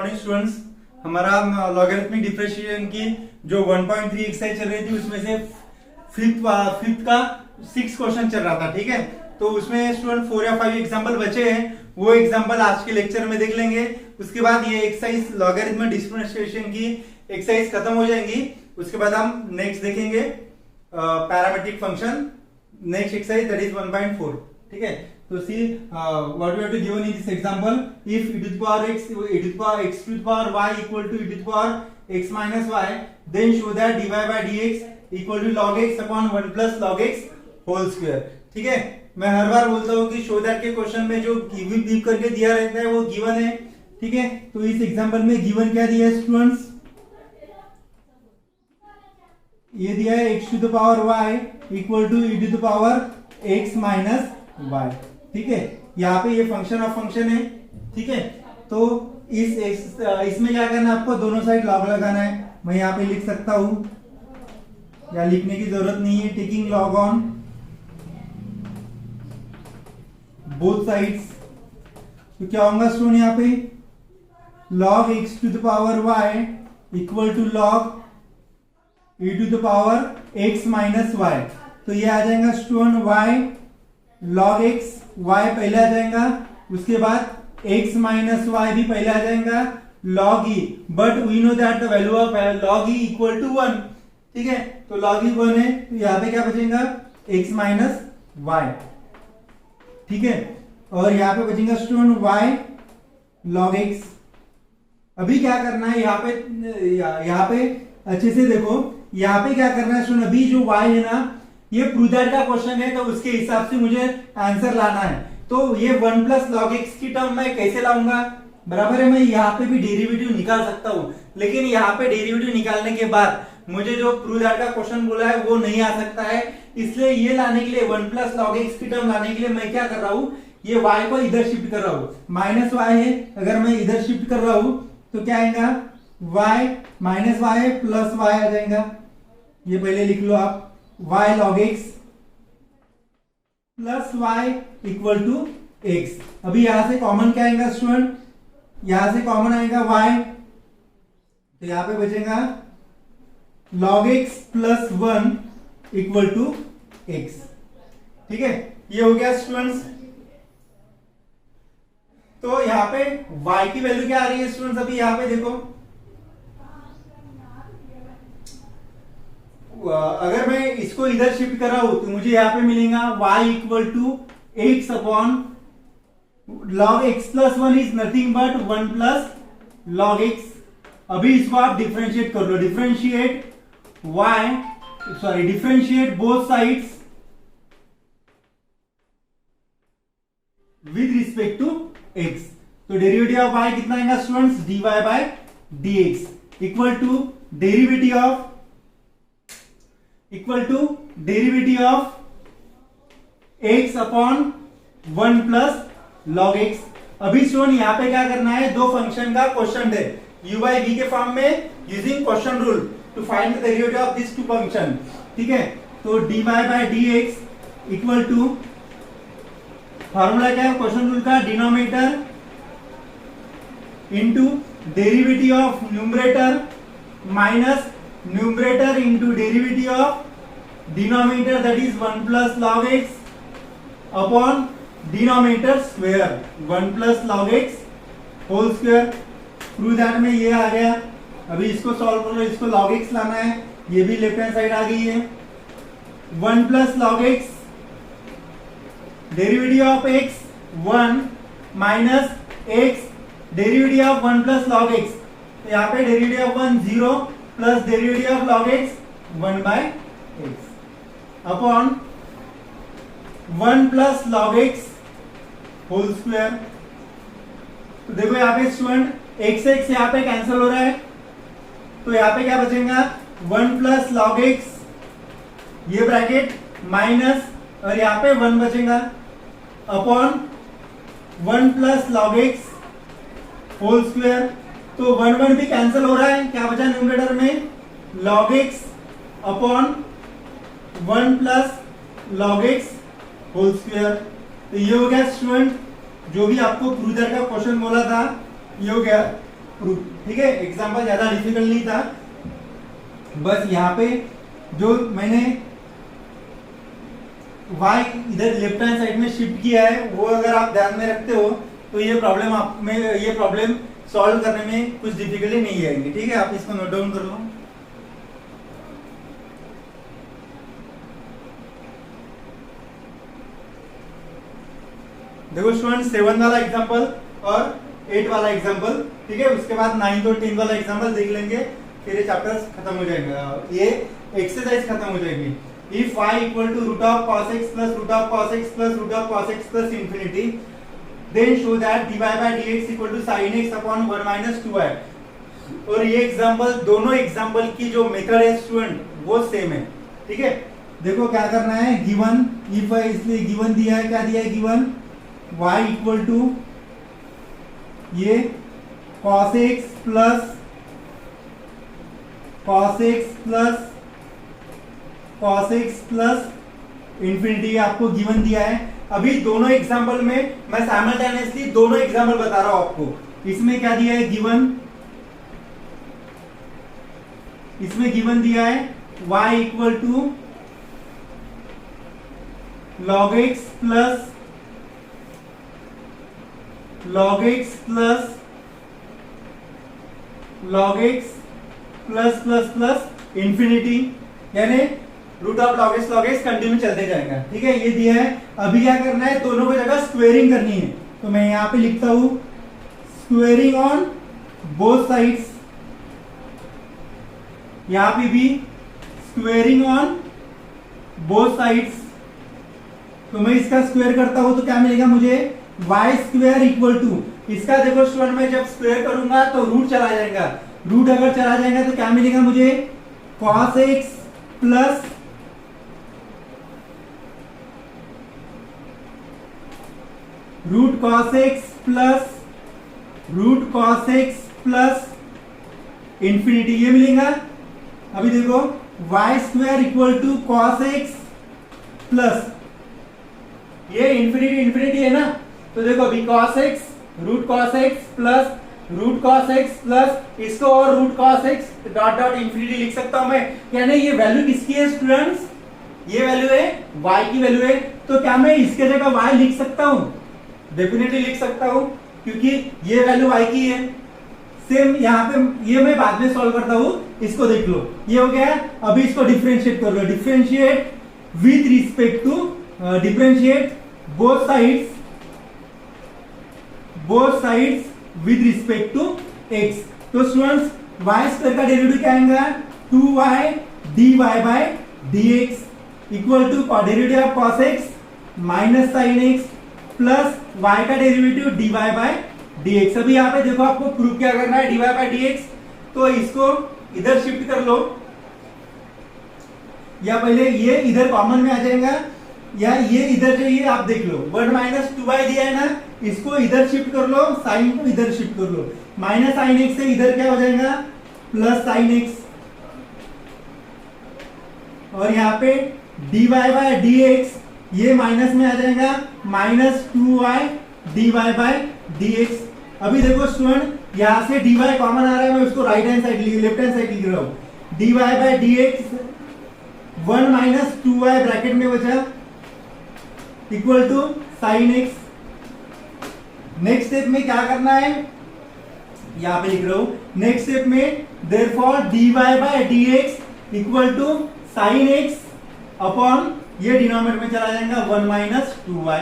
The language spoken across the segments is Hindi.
Morning students. हमारा लॉगरिथमिक डिफरेंशिएशन की जो 1.3 एक्सरसाइज चल रही थी उसमें से फिफ्थ का 6 क्वेश्चन चल रहा था। ठीक है, तो उसमें स्टूडेंट 4 या 5 एग्जांपल बचे हैं, वो एग्जांपल आज के लेक्चर में देख लेंगे। उसके बाद ये एक्सरसाइज लॉगरिथमिक डिफरेंशिएशन की एक्सरसाइज खत्म हो जाएंगी। उसके बाद हम नेक्स्ट देखेंगे parametric function, next exercise that is 1.4। ठीक है, तो see what we have to given in this example, if e to the power x to the power y equal to e to the power x minus y, then show that dy by dx equal to log x upon 1 plus log x whole square। ठीक है, मैं हर बार बोलता हूँ कि शो दैट के क्वेश्चन में जो गिवन करके दिया रहता है वो गिवन है। ठीक है, तो इस एग्जांपल में गिवन क्या दिया है स्टूडेंट्स, ये दिया है x to the power y equal to e to the power x minus y। ठीक है, यहाँ पे ये फंक्शन ऑफ फंक्शन है। ठीक है, तो इसमें क्या करना है, आपको दोनों साइड लॉग लगाना है। मैं यहाँ पे लिख सकता हूं, या लिखने की जरूरत नहीं है, taking log on both sides. तो क्या होगा स्टूडेंट, यहाँ पे log x to the power y equal to log e to the power x minus y। तो ये आ जाएगा student y log x, y पहले आ जाएगा, उसके बाद x minus y भी पहले आ जाएगा log e, but we know that the value of log e equal to 1। ठीक है, तो log e 1 है, तो यहाँ पे क्या बचेगा x minus y। ठीक है, और यहाँ पे बचेगा स्टूडेंट y log x। अभी क्या करना है, यहाँ पे अच्छे से देखो, यहाँ पे क्या करना है स्टूडेंट, अभी जो y है ना, ये प्रूव दैट का क्वेश्चन है, तो उसके हिसाब से मुझे आंसर लाना है। तो ये 1 प्लस लॉग एक्स की टर्म मैं कैसे लाऊंगा, बराबर है, मैं यहाँ पे भी डेरिवेटिव निकाल सकता हूँ, लेकिन यहाँ पे डेरिवेटिव निकालने के बाद मुझे जो प्रूव दैट का क्वेश्चन बोला है वो नहीं आ सकता है। इसलिए ये लाने के लिए 1 प्लस लॉग एक्स की टर्म लाने के लिए मैं क्या कर रहा हूँ, ये y को इधर शिफ्ट कर रहा हूँ, माइनस y है, अगर मैं इधर शिफ्ट कर रहा हूँ तो क्या आएगा, y माइनस y है प्लस y आ जाएगा। ये पहले लिख लो आप, y log x plus y equal to x। अभी यहां से कॉमन क्या आएगा स्टूडेंट, यहां से कॉमन आएगा y, तो यहां पे बचेगा log x plus 1 equal to x। ठीक है, ये हो गया स्टूडेंट्स। तो यहां पे y की वैल्यू क्या आ रही है स्टूडेंट्स, अभी यहां पे देखो, अगर मैं इसको इधर शिफ्ट कर रहा हूं तो मुझे यहां पे मिलेगा y equal to x upon log x plus 1 is nothing but 1 plus log x। अभी इसको आप डिफरेंशिएट कर लो, differentiate both sides with respect to x। तो डेरिवेटिव ऑफ y कितना आएगा students, dy by dx equal to derivative of x upon 1 plus log x। अभी स्टूडेंट यहाँ पे क्या करना है, दो फंक्शन का क्वेश्चन है u by v के फॉर्म में using question rule to find the derivative of this two function. ठीक है, तो dy by dx equal to, formula क्या है क्वेश्चन रूल का, denominator into derivative of numerator minus numerator into derivative of denominator that is 1 plus log x upon denominator square 1 plus log x whole square. Prove that में ये आ गया। अभी इसको सॉल्व करो, इसको log x लाना है, ये भी लेफ्ट हैंड साइड आ गई है, 1 plus log x derivative of x 1 minus x derivative of 1 plus log x। तो यहाँ पे derivative of 1 0 plus derivative of log x 1 by x upon 1 plus log x whole square. तो देखो यहाँ पे स्टूडेंट x x यहाँ पे कैंसिल हो रहा है, तो यहाँ पे क्या बचेगा, 1 प्लस log x, ये ब्रैकेट माइनस, और यहाँ पे 1 बचेगा upon 1 plus log x whole square. तो 1 1 भी कैंसिल हो रहा है, क्या बचा न्यूमरेटर में, log x upon 1 plus log x whole square. तो ये हो गया स्टूडेंट, जो भी आपको प्रूव दैट का क्वेश्चन बोला था ये हो गया। प्रूफ। ठीक है, एग्जाम्पल ज्यादा डिफिकल्ट नहीं था, बस यहाँ पे जो मैंने y इधर लेफ्ट हैंड साइड में शिफ्ट किया है वो अगर आप ध्यान में रखते हो तो ये प्रॉब्लम आप में ये प्रॉब्लम सॉल्व करने में कुछ डिफिकल्टी नहीं आएगी। ठीक है, आप इसको नोट डाउन कर लो। देखो स्टूडेंट 7 वाला एग्जांपल और 8 वाला एग्जांपल, ठीक है, उसके बाद 9 और 10 वाला एग्जांपल देख लेंगे, फिर ये चैप्टर खत्म हो जाएगा, ये एक्सरसाइज खत्म हो जाएगी। If y equal to root of cos x plus root of cos x plus root of cos x plus infinity, then show that dy by dx equal to sin x upon 1 minus 2y। और ये एग्जांपल, दोनों एग्जांपल की जो मेथड है स्टूडेंट वो सेम है। ठीक है, देखो क्या करना है, गिवन इफ है इसलिए गिवन दिया है, क्या दिया है गिवन, y इक्वल टू ये cos x plus cos x plus infinity आपको गिवन दिया है। अभी दोनों एग्जांपल में मैं साइमल्टेनियसली दोनों एग्जांपल बता रहा हूं आपको। इसमें क्या दिया है गिवन, इसमें गिवन दिया है y equal to log x plus log x plus plus plus infinity, यानी root of log x continue चलते जाएगा। ठीक है, ये दिया है। अभी क्या करना है, दोनों को जगह स्क्वेयरिंग करनी है, तो मैं यहां पे लिखता हूं स्क्वेयरिंग ऑन बोथ साइड्स, यहां पे भी स्क्वेयरिंग ऑन बोथ साइड्स। तो मैं इसका स्क्वायर करता हूं तो क्या मिलेगा मुझे, y स्क्वायर इक्वल टू, इसका देखो स्टूडेंट मैं जब स्क्वायर करूंगा तो रूट चला जाएगा, रूट अगर चला जाएगा तो क्या मिलेगा मुझे, cos x plus root cos x plus infinity, ये मिलेगा। अभी देखो y square equal to cos x plus ये इंफिनिटी है ना, तो देखो अभी cos x रूट cos x plus root cos x plus इसको और root cos x dot dot infinity लिख सकता हूं मैं, यानी ये वैल्यू किसकी है स्टूडेंट्स, ये वैल्यू है y की वैल्यू है। तो क्या मैं इसके जगह y लिख सकता हूं, डेफिनेटली लिख सकता हूं, क्योंकि ये वैल्यू y की है। सेम यहाँ पे ये मैं बाद में सॉल्व करता हूं, इसको देख लो, ये हो गया। अभी इसको डिफरेंशिएट कर लो, differentiate with respect to, differentiate both sides with respect to x। तो स्टूडेंट्स y स्क्वायर का डेरिवेटिव क्या आएगा, 2y dy by dx equal to derivative of cos x minus sin x plus y का डेरिवेटिव dy बाय dx। अभी यहाँ पे देखो आपको प्रूफ क्या करना है, dy बाय dx, तो इसको इधर शिफ्ट कर लो, या पहले ये इधर कॉमन में आ जाएगा, या ये इधर चाहिए, आप देख लो 1 माइनस 2y दिया है ना, इसको इधर शिफ्ट कर लो, साइन को इधर शिफ्ट कर लो, माइनस साइन एक्स से इधर क्या हो जाएगा, प्लस साइन एक्स, और यहाँ पे dy बाय dx ये माइनस में आ जाएगा, minus 2y dy by dx। अभी देखो स्टूडेंट यहां से dy कॉमन आ रहा है, मैं उसको right hand side left hand side लिख रहा हूं, dy by dx 1 minus 2y bracket में बचा equal to sine x. Next step में क्या करना है, यहां पे लिख रहा हूं, नेक्स्ट स्टेप में therefore dy by dx equal to sine x upon ये डिनोमिनेटर में चला जाएगा 1 माइनस 2y।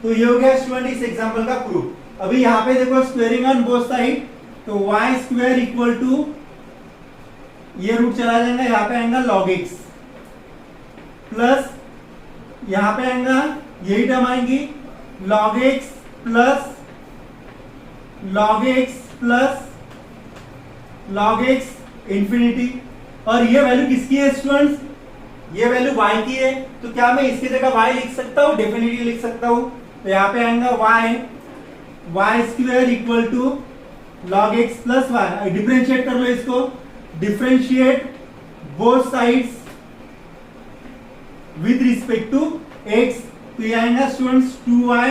तो ये हो गया स्टूडेंट इस एग्जांपल का प्रूफ। अभी यहां पे देखो स्क्वेयरिंग ऑन बोथ साइड, तो y स्क्वायर इक्वल टू ये रूट चला जाएगा, यहां पे आएगा log x प्लस यहां पे आएगा यही टर्म आएंगी log x plus log x infinity. और ये वैल्यू किसकी है स्टूडेंट्स, ये वैल्यू y की है, तो क्या मैं इसकी जगह y लिख सकता हूं, डेफिनेटली लिख सकता हूं। तो यहां पे आएगा y square equal to log x plus y, differentiate कर लो इसको, differentiate both sides with respect to x। तो ये आएगा students 2y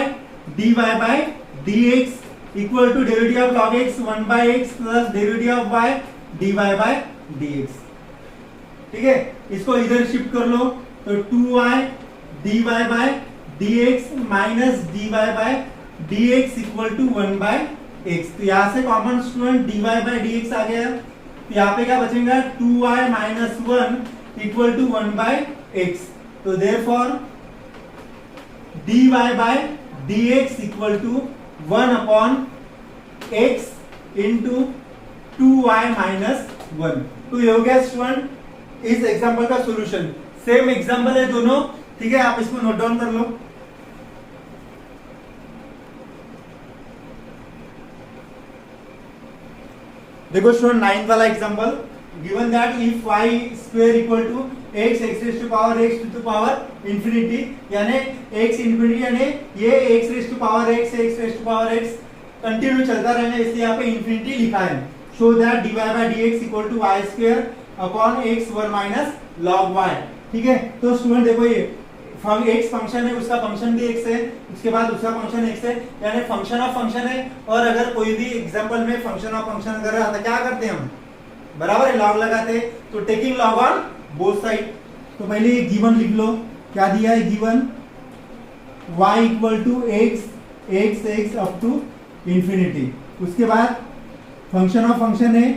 dy by dx equal to derivative of log x 1 by x plus derivative of y dy by dx। ठीक है, इसको इधर शिफ्ट कर लो तो 2y dy by dx minus dy by dx equal to 1 by x। तो यहां से common student dy by dx आ गया, तो यहाँ पे क्या बचेगा 2y minus 1 equal to 1 by x। तो therefore dy by dx equal to 1 upon x into 2y minus 1। तो ये हो गया स्टूडेंट इस एग्जांपल का सॉल्यूशन। सेम एग्जांपल है दोनों, ठीक है, आप इसको नोट डाउन कर लो। देखो स्टूडेंट 9th वाला example, given that if y square equal to x raise to power x to the power infinity, यानी x इंफिनिटी यानी ये x raise to power x raise to power x continue चलता रहेगा, इसलिए यहाँ पे इंफिनिटी लिखा है। So that dy by dx equal to y square upon x 1 minus log y। ठीक है, तो स्टूडेंट देखो ये x फंक्शन है, उसका फंक्शन भी x है, उसके बाद दूसरा फंक्शन x है, यानी फंक्शन ऑफ फंक्शन है। और अगर कोई भी एग्जांपल में फंक्शन ऑफ फंक्शन अगर आता क्या करते हैं हम, बराबर है लॉग लगाते हैं, तो taking log on both side. तो पहले ये गिवन लिख लो, क्या दिया है given y equal to x up to infinity. उसके बाद फंक्शन ऑफ फंक्शन है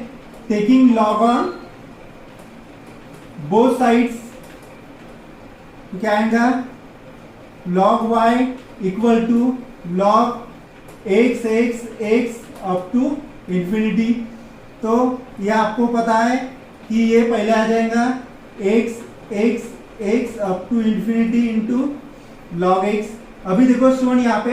taking log on both sides, तो क्या आएगा log y equal to log x up to infinity. तो ये आपको पता है कि ये पहले आ जाएगा x up to infinity into log x। अभी देखो स्टूडेंट यहाँ पे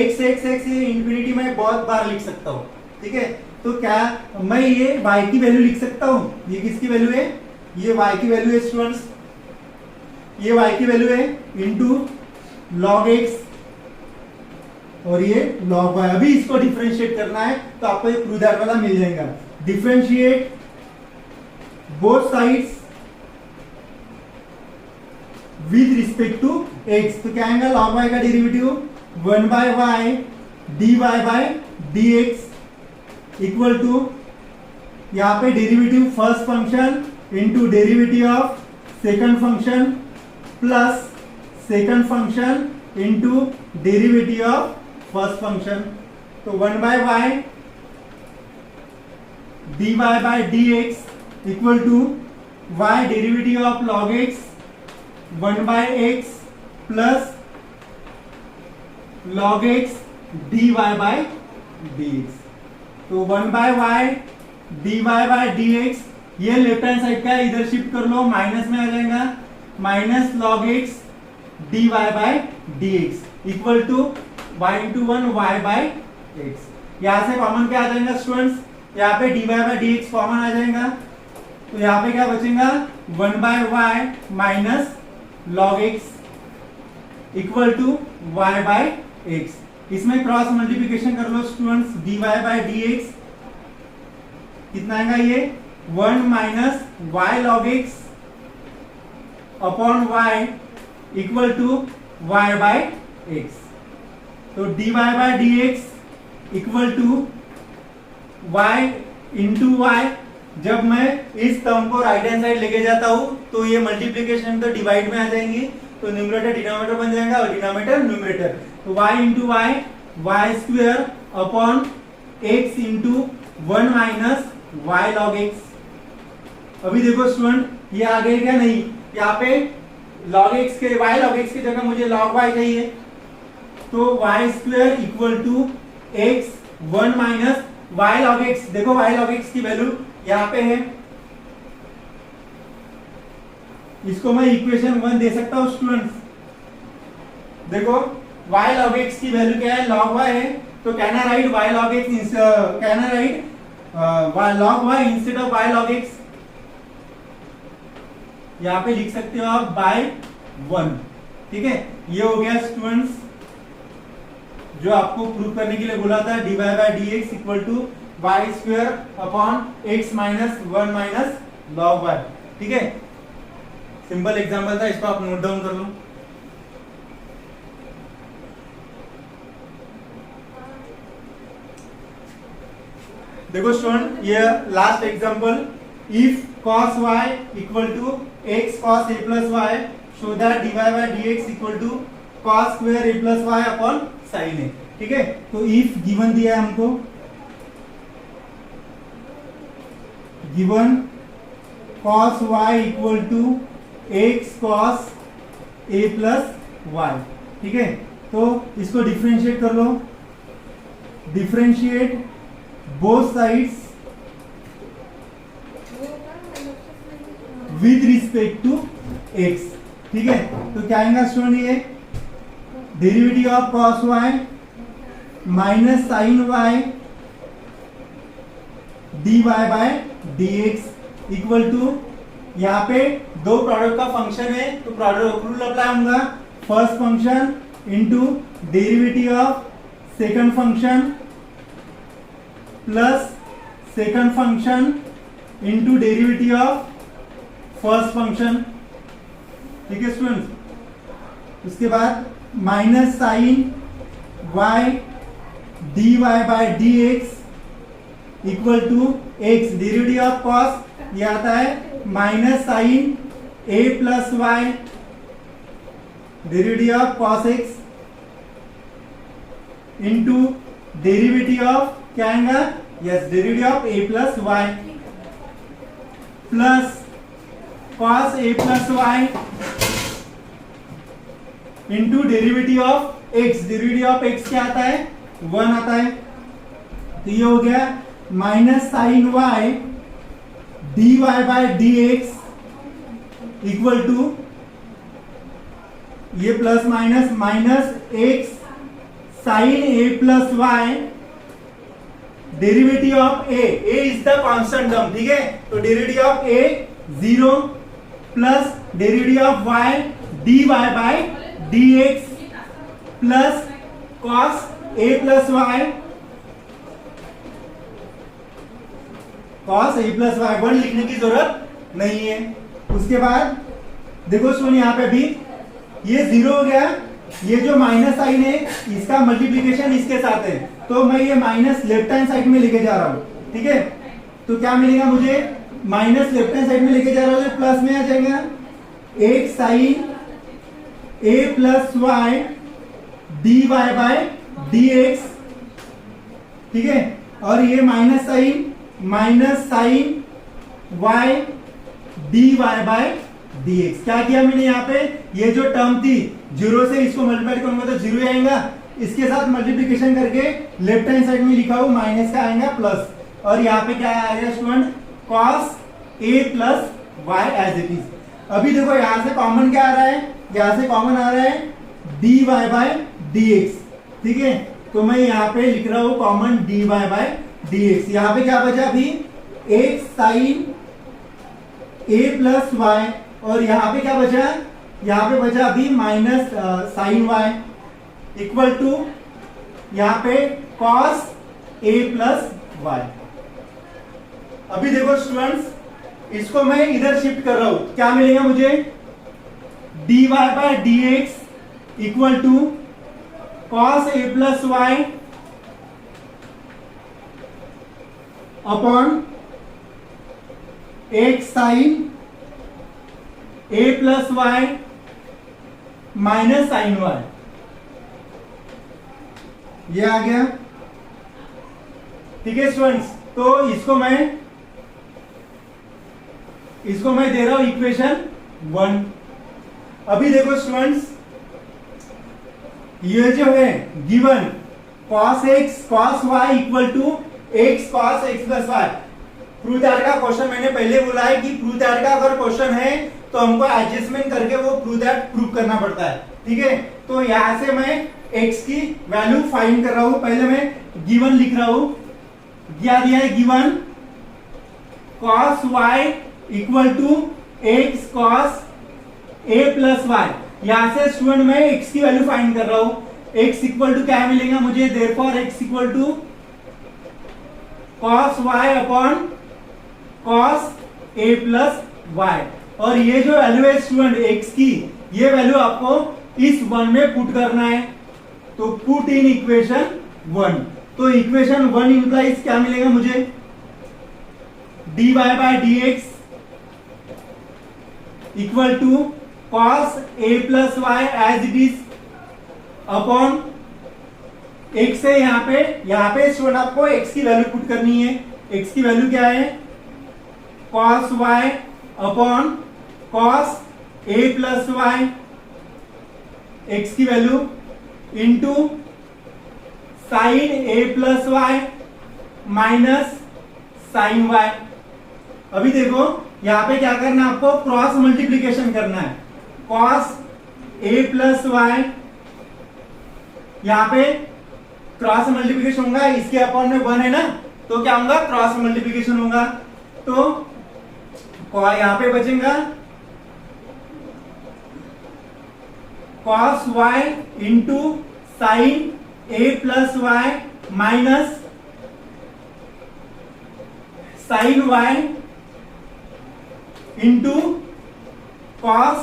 x इंफिनिटी में बहुत बार लिख सकता हूँ, ठीक है, तो क्या मैं ये y की वैल्यू लिख सकता हूँ, ये किसकी वैल्यू है, ये y की वैल्यू है स्टूडेंट्स, ये y की वैल्यू है इंटू log x और ये log y। अभी इसको डिफरेंशिएट करना है तो आपको ये प्रूव दैट वाला मिल जाएगा। Differentiate both sides with respect to x, तो क्या आएगा log y का derivative 1 by y dy by dx equal to यहाँ पे derivative first function into derivative of second function plus second function into derivative of first function. तो 1 by y dy by dx equal to y derivative of log x 1 by x plus log x dy by dx। तो 1 by y dy by dx, ये लेफ्ट हैंड साइड का इधर शिफ्ट कर लो, माइनस में आ जाएगा minus log x dy by dx equal to y into 1 y by x। यहां से कॉमन क्या आ जाएगा स्टूडेंट्स, यहाँ पे dy by dx कॉमन आ जाएगा, तो यहाँ पे क्या बचेगा 1 by y minus log x equal to y by x। इसमें क्रॉस मल्टीप्लिकेशन कर लो स्टूडेंट्स, dy by dx कितना आएगा ये 1 minus y log x upon y equal to y by x। तो dy by dx equal to y into y। जब मैं इस टर्म को राइट हैंड साइड लेके जाता हूं तो ये मल्टीप्लिकेशन तो डिवाइड में आ जाएंगी, तो न्यूमरेटर डिनोमिनेटर बन जाएगा और डिनोमिनेटर न्यूमरेटर। तो y into y square upon x into 1 minus y log x। अभी देखो स्टूडेंट ये आ गए क्या नहीं, यहाँ पे log x के y log x की जगह मुझे log y चाहिए, तो y square equal to x 1 minus y log x। देखो y log x की वैल्यू यहाँ पे है, इसको मैं इक्वेशन 1 दे सकता हूँ स्टूडेंट्स। देखो y log x की वैल्यू क्या है, log y है, तो can I right y log x, can I right log y instead of y log x, यहाँ पे लिख सकते हो आप बाय 1। ठीक है, ये हो गया स्टूडेंट्स जो आपको प्रूव करने के लिए बोला था, dy by dx equal to y square upon x minus 1 minus log y। ठीक है, सिंपल एग्जांपल था, इसको आप नोट डाउन कर लो। देखो स्टूडेंट, ये last example, if cos y equal to x cos a plus y, show that dy by dx equal to cos square a plus y upon sin a। ठीक है, तो इफ गिवन दिया है हमको, given cos y equal to x cos a plus y। ठीक है, तो इसको डिफरेंशिएट कर लो, differentiate both sides with respect to x। ठीक है, तो क्या आएगा स्टूडेंट, ये derivative of cos y minus sin y dy by dx equal to, यहाँ पे दो प्रोडक्ट का फंक्शन है तो प्रोडक्ट रूल अप्लाई होगा, first function into derivative of second function plus second function into derivative of first function. ठीक है स्टूडेंट्स, उसके बाद minus sine y dy by dx equal to x, derivative of cos ये आता है minus sine a plus y, derivative of cos x into derivative of क्या आएगा, yes derivative of a plus y plus cos a plus y into derivative of x, derivative of x क्या आता है, 1 आता है। तो ये हो गया minus sine y dy by dx equal to, ये plus minus minus x sine a plus y, derivative of a is the constant term. ठीक है, तो derivative of a 0 plus derivative of y dy by dx plus cos a plus y, cos a plus y, 1 लिखने की जरूरत नहीं है। उसके बाद देखो सुन, यहाँ पे भी ये 0 हो गया, ये जो माइनस साइन है इसका मल्टीप्लीकेशन इसके साथ है, तो मैं ये माइनस लेफ्ट हैंड साइड में लेके जा रहा हूं। ठीक है, तो क्या मिलेगा मुझे, माइनस लेफ्ट हैंड साइड में लेके जा रहा हूं, प्लस में आ जाएगा एक sine a plus y dy by dx। ठीक है, और ये minus sine y dy by dx। क्या किया मैंने यहाँ पे, ये जो टर्म थी 0 से इसको मल्टीप्लाई करूंगा तो 0 ही आएगा, इसके साथ मल्टीप्लिकेशन करके लेफ्ट हैंड साइड में लिखा हूं, माइनस का आएगा प्लस, और यहाँ पे क्या आएगा student, cos a plus y as it is. अभी देखो यहां से कॉमन क्या आ रहा है, यहां से कॉमन आ रहा है dy बाय dx। ठीक है, तो मैं यहाँ पे लिख रहा हूं कॉमन dy बाय dx। यहाँ पे क्या बचा अभी, एक साइन a प्लस y, और यहाँ पे क्या बचा, यहाँ पे बचा अभी minus sine y equal to यहाँ पे cos a प्लस y। अभी देखो स्टूडेंट्स, इसको मैं इधर शिफ्ट कर रहा हूं, क्या मिलेगा मुझे, dy by dx equal to cos a plus y upon एक sine a plus y minus sine y, ये आ गया। ठीक है स्टूडेंट्स, तो इसको मैं दे रहा हूं इक्वेशन 1। अभी देखो स्टूडेंट्स, ये जो है given cos x cos y equal to x cos x plus y, proof that का क्वेश्चन मैंने पहले बोला है कि प्रूफ दैट का अगर क्वेश्चन है तो हमको एडजस्टमेंट करके वो प्रूफ दैट प्रूफ करना पड़ता है। ठीक है, तो यहां से मैं x की वैल्यू फाइंड कर रहा हूं, पहले मैं गिवन लिख रहा हूं, क्या दिया है given cos y equal to x cos a plus y। यहां से स्टूडेंट मैं x की वैल्यू फाइंड कर रहा हूं, x इक्वल टू क्या मिलेगा मुझे, therefore x equal to cos y upon cos a plus y, और ये जो वैल्यू है स्टूडेंट x की, ये वैल्यू आपको इस 1 में पुट करना है, तो पुट इन इक्वेशन 1। तो इक्वेशन 1 इंप्लाइज क्या मिलेगा मुझे, dy by dx equal to cos a plus y as it is upon x से यहाँ पे स्टूडेंट आपको x की वैल्यू पुट करनी है। x की वैल्यू क्या है? cos y upon cos a plus y, x की value into sin a plus y minus sin y। अभी देखो यहाँ पे क्या करना है आपको? क्रॉस मल्टीप्लीकेशन करना है। cos a प्लस y, यहाँ पे क्रॉस मल्टीप्लीकेशन होगा, इसके अपॉन में 1 है ना, तो क्या होगा? क्रॉस मल्टीप्लीकेशन होगा। तो यहाँ पे बचेगा cos y into sine a plus y minus sine y into cos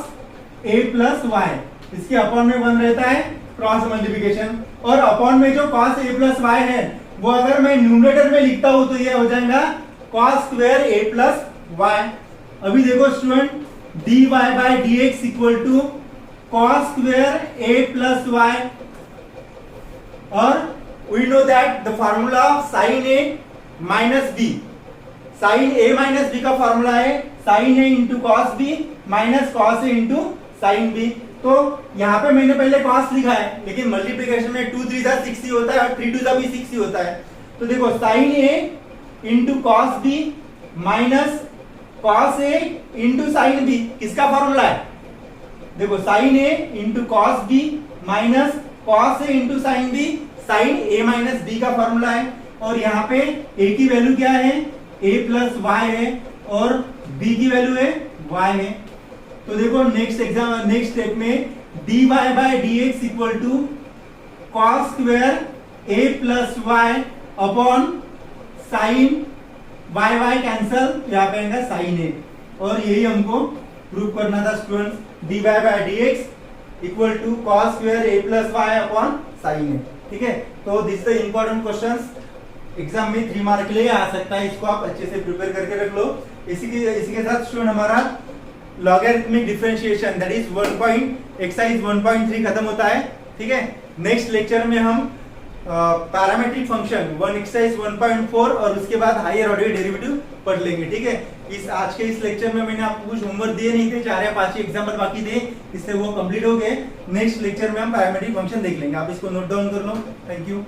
a plus y, इसके अपॉन में 1 रहता है क्रॉस मल्टीप्लिकेशन। और अपॉन में जो cos a प्लस y है वो अगर मैं न्यूमरेटर में लिखता हूं तो ये हो जाएगा cos square a plus y। अभी देखो student, dy by dx equal to cos square a plus y, और we know that the formula of sin a minus b। sin a minus b का फार्मूला है sin a into cos b minus cos a into sin b। तो यहाँ पे मैंने पहले cos लिखा है, लेकिन मल्टीप्लिकेशन में 2 3 6 ही होता है और 3 2 भी 6 ही होता है। तो देखो sin a into cos b minus cos a into sin b किसका फॉर्मूला है? देखो sin a into cos b minus cos a into sin b sin a minus b का फॉर्मूला है। और यहाँ पे a की वैल्यू क्या है? a प्लस y है और b की वैल्यू है y है। तो देखो नेक्स्ट स्टेप में dy by dx equal to cos square a plus y upon sine y cancel, यहाँ पे आएगा साइन a। और यही हमको प्रूव करना था students, dy by dx equal to cos square a plus y upon sine a। ठीक है, तो this the important questions, exam में 3 मार्क के लिए आ सकता है, इसको आप अच्छे से प्रिपेयर करके रख लो। इसी के साथ स्टूडेंट हमारा logarithmic differentiation that is exercise 1.3 खत्म होता है। ठीक है, नेक्स्ट लेक्चर में हम पैरामीट्रिक फंक्शन एक्सरसाइज 1.4 और उसके बाद हायर ऑर्डर डेरिवेटिव पढ़ लेंगे। ठीक है, आज के इस लेक्चर में मैंने आपको कुछ होमवर्क दिए नहीं थे, 4 या 5 एग्जाम्पल बाकी थे, इससे वो कंप्लीट हो गए। नेक्स्ट लेक्चर में हम पैरामीट्रिक फंक्शन देख लेंगे, आप इसको नोट डाउन कर लो। Thank you.